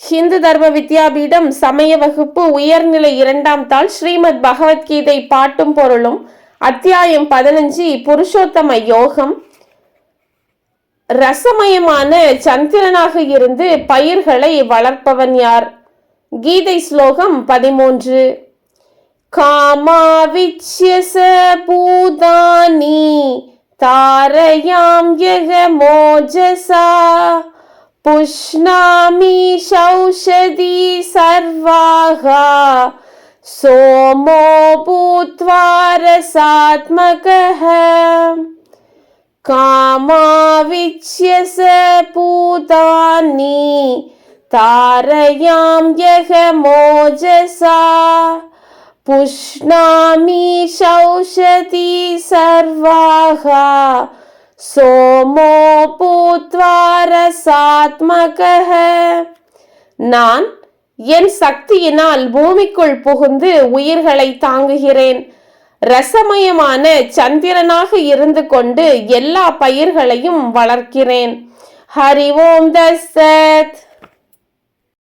ஹிந்து தர்ம வித்யாபீடம் சமய வகுப்பு உயர்நிலை 2ஆம் தாள் ஸ்ரீமத் பகவத்கீதை பாட்டும் பொருளும் அத்தியாயம் 15 புருஷோத்தம யோகம். ரசமயமான சந்திரனாக இருந்து பயிர்களை வளர்ப்பவன் யார்? கீதை ஸ்லோகம் 13. காமாவிச்யச பூதானி தாரயாம் யக மோஜசா புஷ்ணாமி ஷௌஷதி சர்வாஹா சோமோ பூத்வா ரசாத்மகஹ. காமாவிச்யச பூதானி தாரயாம் யக மோஜசா புஷ்ணாமி ஷௌஷதி சர்வாஹா சோமோ பூத்வா ரசாத்மகஹ. நான் என் சக்தியினால் பூமிக்குள் புகுந்து உயிர்களை தாங்குகிறேன். ரசமயமான சந்திரனாக இருந்து கொண்டு எல்லா பயிர்களையும் வளர்க்கிறேன். ஹரி ஓம் தத்சத்.